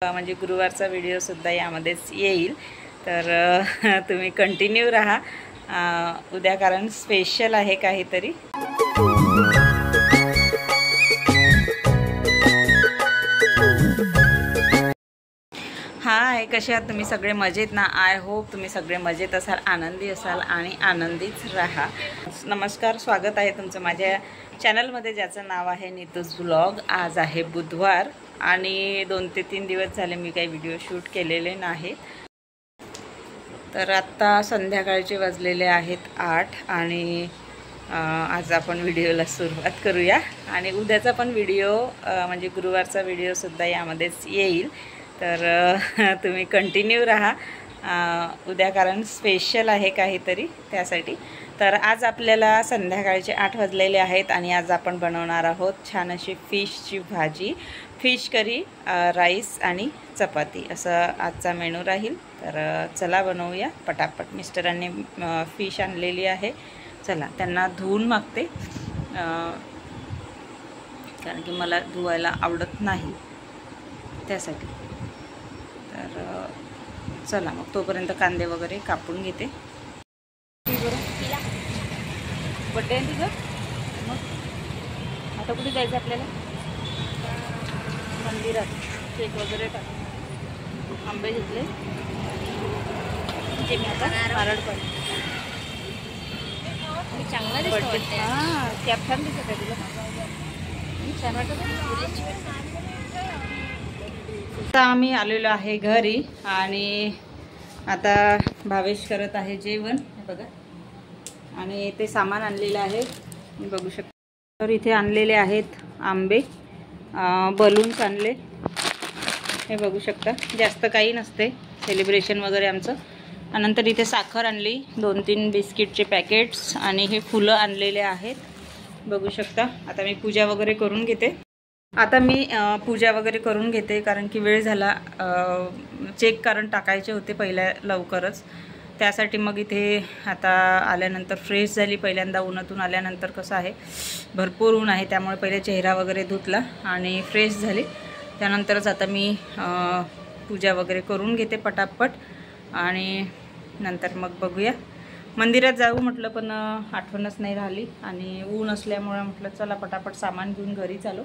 म्हणजे गुरुवारचा व्हिडिओसुद्धा यामध्येच येईल, तर तुम्ही कंटिन्यू राहा उद्या, कारण स्पेशल आहे काहीतरी. हाय, कसे आहात तुम्ही सगळे? मजेत ना? आय होप तुम्ही सगळे मजेत असाल, आनंदी असाल आणि आनंदीच राहा. नमस्कार, स्वागत आहे तुमचं माझ्या चॅनलमध्ये, ज्याचं नाव आहे नीतूज ब्लॉग. आज आहे बुधवार आणि 2 ते 3 दिवस झाले मी काही व्हिडिओ शूट केलेले नाही. तर आत्ता संध्याकाळचे वाजलेले आहेत 8 आणि आज आपण व्हिडिओला सुरुवात करूया. आणि उद्याचा पण व्हिडिओ म्हणजे गुरुवारचा व्हिडिओसुद्धा यामध्येच येईल, तर तुम्ही कंटिन्यू राहा उद्या, कारण स्पेशल आहे काहीतरी त्यासाठी. तर आज आपल्याला संध्याकाळचे 8 वाजलेले आहेत आणि आज आपण बनवणार आहोत छान अशी फिशची भाजी, फिश करी, राईस आणि चपाती, असं आजचा मेनू राहील. तर चला बनवूया पटापट. मिस्टरांनी फिश आणलेली आहे, चला त्यांना धुवून मागते, कारण की मला धुवायला आवडत नाही त्यासाठी. तर चला मग तोपर्यंत कांदे वगैरे कापून घेते. बड्डे आहे तिथं, मग आता कुठे जायचं आपल्याला? मंदिरात. केक वगैरे टाक, आंबे घेतले, मी आता नारळ पण चांगला दिसतो. हां, कॅप छान दिसत आहे तुला, छान वाटत. आता आम्ही आलेलो आहे घरी आणि आता भावेश करत आहे जेवण, हे बघा. आणि ते सामान आणलेलं आहे, मी बघू शकता. तर इथे आणलेले आहेत आंबे, बलून्स आणले, हे बघू शकता. जास्त काही नसते सेलिब्रेशन वगैरे आमचं. नंतर इथे साखर आणली, 2-3 बिस्किटचे पॅकेट्स आणि हे फुलं आणलेले आहेत, बघू शकता. आता मी पूजा वगैरे करून घेते. पूजा वगैरे करून घेते, कारण की वेळ झाला. चेक कारण टाकायचे होते पहिल्या लवकरच, त्यासाठी मग इथे आता आल्यानंतर फ्रेश झाली. पहिल्यांदा उन्हातून आल्यानंतर कसं आहे, भरपूर ऊन आहे, त्यामुळे पहिले चेहरा वगैरे धुतला आणि फ्रेश झाली. त्यानंतरच आता मी पूजा वगैरे करून घेते पटापट आणि नंतर मग बघूया. मंदिरात जाऊ म्हटलं, पण आठवणच नाही राहिली आणि ऊन असल्यामुळे म्हटलं चला पटापट सामान घेऊन घरी चालू.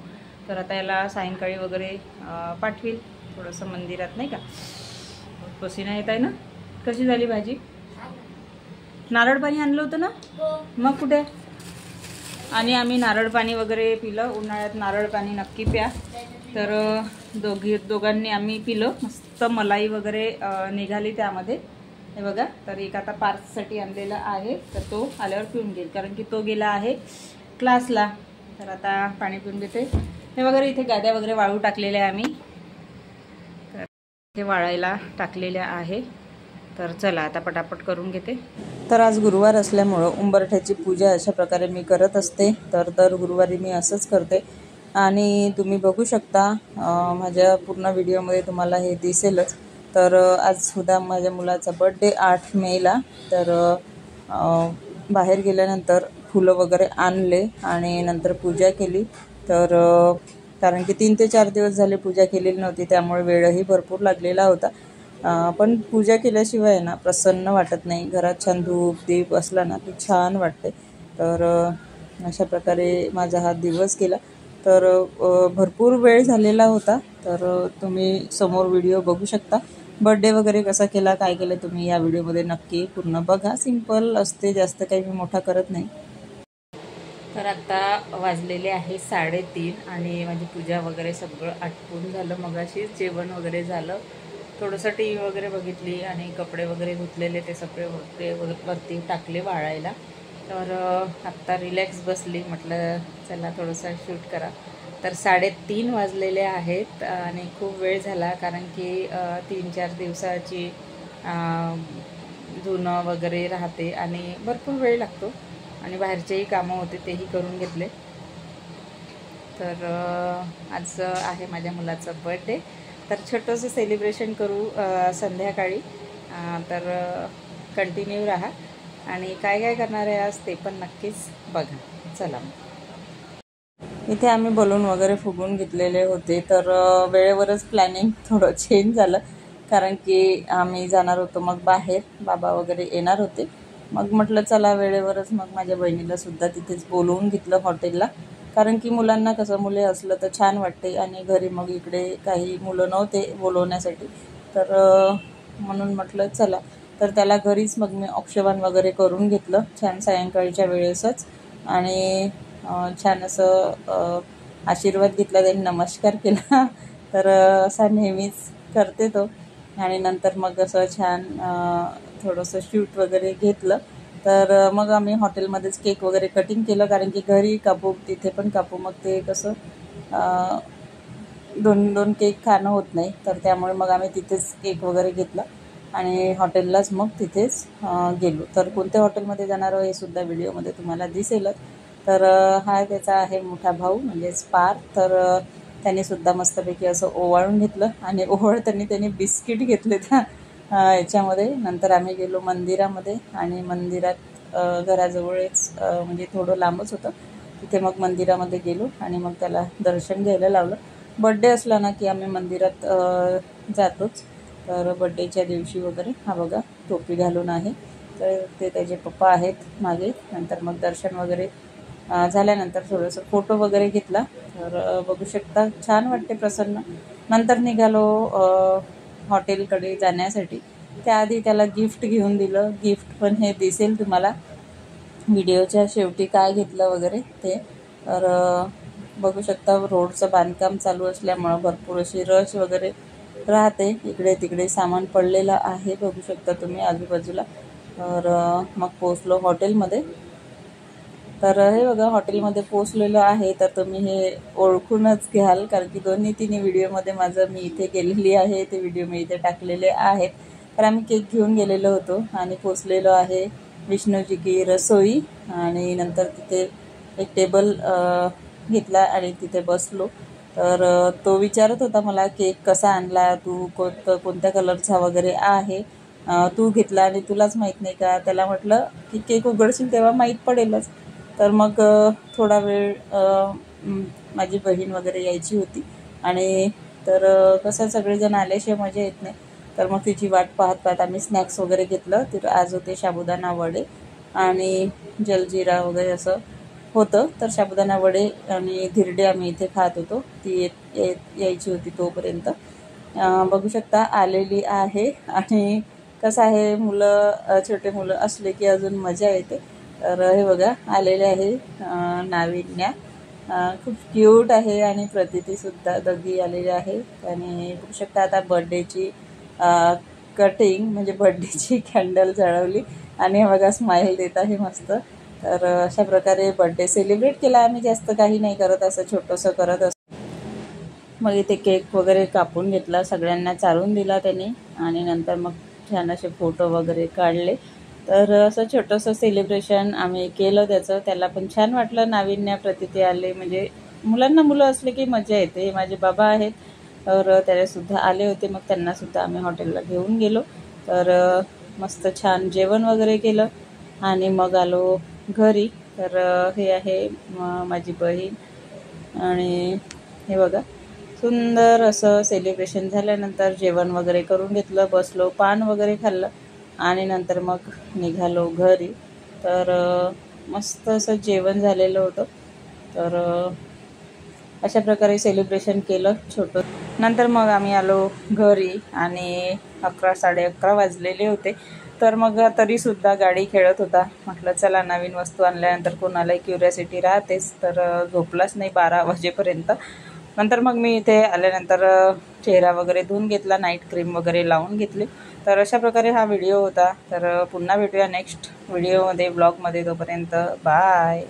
तर आता याला सायंकाळी वगैरे पाठवील थोडंसं मंदिरात, नाही का. पसीना येत आहे ना. कशी झाली भाजी? नारळ पाणी आणलं होतं ना, मग कुठे? आणि आम्ही नारळ पाणी वगैरे पिलं. उन्हाळ्यात नारळ पाणी नक्की प्या. तर दोघांनी आम्ही पिलं. मस्त मलाई वगैरे निघाली त्यामध्ये, हे बघा. तर एक आता पार्ससाठी आणलेला आहे, तर तो आल्यावर पिऊन घेईल, कारण की तो गेला आहे क्लासला. तर आता पाणी पिऊन घेते. हे वगैरे इथे गाद्या वगैरे वाळू टाकलेल्या आहे आम्ही, तर इथे वाळायला टाकलेल्या आहे. तर चला आता पटापट करून घेते. तर आज गुरुवार असल्यामुळं उंबरठ्याची पूजा अशा प्रकारे मी करत असते. तर दर गुरुवारी मी असंच करते आणि तुम्ही बघू शकता माझ्या पूर्ण व्हिडिओमध्ये तुम्हाला हे दिसेलच. तर आज सुद्धा माझ्या मुलाचा बड्डे 8 मेला. तर बाहेर गेल्यानंतर फुलं वगैरे आणले आणि नंतर पूजा केली. तर कारण की 3 ते 4 दिवस झाले पूजा केलेली नव्हती, त्यामुळे वेळही भरपूर लागलेला होता. पण पूजा केल्याशिवाय ना प्रसन्न वाटत नाही. घरात छान धूप दीप असला ना की छान वाटते. तर अशा प्रकारे माझा हा दिवस गेला. तर भरपूर वेळ झालेला होता. तर तुम्ही समोर व्हिडिओ बघू शकता. बर्थडे वगैरे कसा केला, काय केलं, तुम्ही या व्हिडिओमध्ये नक्की पूर्ण बघा. सिंपल असते, जास्त काही मी मोठा करत नाही. तर आता वाजलेले आहे 3:30 आणि माझी पूजा वगैरे सगळं आटपून झालं. मगाशीच जेवण वगैरे झालं, थोडंसं टी व्ही वगैरे बघितली आणि कपडे वगैरे धुतलेले ते सगळे वरती टाकले वाळायला. तर आत्ता रिलॅक्स बसली, म्हटलं चला थोडंसं शूट करा. तर 3:30 वाजलेले आहेत आणि खूप वेळ झाला, कारण की 3-4 दिवसाची धुणं वगैरे राहते आणि भरपूर वेळ लागतो आणि बाहेरचेही कामं होते, तेही करून घेतले. तर आज आहे माझ्या मुलाचा बर्थडे, तर छोटंसं सेलिब्रेशन करू संध्याकाळी. तर कंटिन्यू राहा आणि काय काय करणार आहे आज ते पण नक्कीच बघा. चला. इथे आम्ही बलून वगैरे फुगून घेतलेले होते, तर वेळेवरच प्लॅनिंग थोडं चेंज झालं, कारण की आम्ही जाणार होतो मग बाहेर, बाबा वगैरे येणार होते. मग म्हटलं चला वेळेवरच मग माझ्या बहिणीलासुद्धा तिथेच बोलवून घेतलं हॉटेलला, कारण की मुलांना कसं मुले असलं तर छान वाटते आणि घरी मग इकडे काही मुलं नव्हते बोलवण्यासाठी, तर म्हणून म्हटलं चला. तर त्याला घरीच मग मी औक्षण वगैरे करून घेतलं छान सायंकाळच्या वेळेसच, आणि छान असं आशीर्वाद घेतला, त्यांनी नमस्कार केला. तर असा नेहमीच करते तो. आणि नंतर मग असं छान थोडंसं शूट वगैरे घेतलं. तर मग आम्ही हॉटेलमध्येच केक वगैरे कटिंग केलं, कारण की घरी कापू तिथे पण कापू, मग ते कसं 2-2 केक खाणं होत नाही, तर त्यामुळे मग आम्ही तिथेच केक वगैरे घेतला आणि हॉटेललाच मग तिथेच गेलो. तर कोणत्या हॉटेलमध्ये जाणार हे सुद्धा व्हिडिओमध्ये तुम्हाला दिसेलच. तर हा त्याचा आहे मोठा भाऊ म्हणजेच पार. तर त्यानेसुद्धा मस्तपैकी असं ओवाळून घेतलं आणि त्यांनी बिस्किट घेतले त्या याच्यामध्ये. नंतर आम्ही गेलो मंदिरामध्ये, आणि मंदिरात घराजवळच म्हणजे थोडं लांबच होतं, तिथे मग मंदिरामध्ये गेलो आणि मग त्याला दर्शन घ्यायला लावलं. बड्डे असला ना की आम्ही मंदिरात जातोच. तर बड्डेच्या दिवशी वगैरे हा बघा टोपी घालून आहे, तर ते त्याचे पप्पा आहेत मागे. नंतर मग दर्शन वगैरे झाल्यानंतर थोडंसं फोटो वगैरे घेतला. तर बघू शकता छान वाटते, प्रसन्न. नंतर निघालो हॉटेलकडे जाण्यासाठी. त्याआधी त्याला गिफ्ट घेऊन दिलं. गिफ्ट पण हे दिसेल तुम्हाला व्हिडिओच्या शेवटी काय घेतलं वगैरे ते. तर बघू शकता रोडचं बांधकाम चालू असल्यामुळं भरपूर अशी रश वगैरे राहते, इकडे तिकडे सामान पडलेलं आहे, बघू शकता तुम्ही आजूबाजूला. तर मग पोचलो हॉटेलमध्ये. तर हे बघा हॉटेलमध्ये पोचलेलो आहे, तर तुम्ही हे ओळखूनच घ्याल, कारण की 2-3 व्हिडिओमध्ये माझं मी इथे गेलेली आहे, ते व्हिडिओ मी इथे टाकलेले आहेत. तर आम्ही केक घेऊन गेलेलो होतो आणि पोचलेलो आहे विष्णूजी की रसोई. आणि नंतर तिथे एक टेबल घेतला आणि तिथे बसलो. तर तो विचारत होता मला केक कसा आणला तू, कोणत्या कलरचा वगैरे आहे, तू घेतला आणि तुलाच माहीत नाही का. त्याला म्हटलं की केक उघडशील तेव्हा माहीत पडेलच. तर मग थोडा वेळ माझी बहीण वगैरे यायची होती, आणि तर कसं सगळेजण आल्याशिवाय मजा येत नाही. तर मग तिची वाट पाहत पाहत आम्ही स्नॅक्स वगैरे घेतलं. तर आज होते साबुदाणा वडे आणि जलजिरा वगैरे असं होतं. तर साबुदाणा वडे आणि धिरडे आम्ही इथे खात होतो. ती यायची होती तोपर्यंत. बघू शकता आलेली आहे. आणि कसं आहे छोटे मुलं असले की अजून मजा येते. तर हे बघा आलेले आहे नाविन्या, खूप क्यूट आहे, आणि प्रतितीसुद्धा दोघी आलेले आहे. आणि बघू शकता आता बर्थडेची कटिंग म्हणजे बर्थडेची कॅन्डल जळवली, आणि हे बघा स्माईल देत आहे मस्त. तर अशा प्रकारे बर्थडे सेलिब्रेट केला आम्ही. जास्त काही नाही करत, असं छोटंसं करत असं. मग इथे केक वगैरे कापून घेतला, सगळ्यांना चालून दिला त्यांनी, आणि नंतर मग छान असे फोटो वगैरे काढले. तर असं छोटंसं सेलिब्रेशन आम्ही केलं त्याचं. त्याला पण छान वाटलं. नाविन्या प्रतिती आले, म्हणजे मुलांना मुलं असले की मजा येते. माझे बाबा आहेत, तर त्यालासुद्धा आले होते, मग त्यांनासुद्धा आम्ही हॉटेलला घेऊन गेलो. तर मस्त छान जेवण वगैरे केलं आणि मग आलो घरी. तर हे आहे माझी बहीण, आणि हे बघा सुंदर असं सेलिब्रेशन झाल्यानंतर जेवण वगैरे करून घेतलं, बसलो, पान वगैरे खाल्लं, आणि नंतर मग निघालो घरी. तर मस्त असं जेवण झालेलं होतं. तर अशा प्रकारे सेलिब्रेशन केलं छोटं. नंतर मग आम्ही आलो घरी, आणि 11-11:30 वाजलेले होते. तर मग तरीसुद्धा गाडी खेळत होता. म्हटलं चला नवीन वस्तू आणल्यानंतर कोणालाही क्युरियासिटी राहतेच. तर झोपलाच नाही 12 वाजेपर्यंत. नंतर मग मी इथे आल्यानंतर चेहरा वगैरे धुवून घेतला, नाईट क्रीम वगैरे लावून घेतली. तर अशा प्रकारे हा व्हिडिओ होता. तर पुन्हा भेटूया नेक्स्ट व्हिडिओमध्ये, ब्लॉगमध्ये. तोपर्यंत बाय.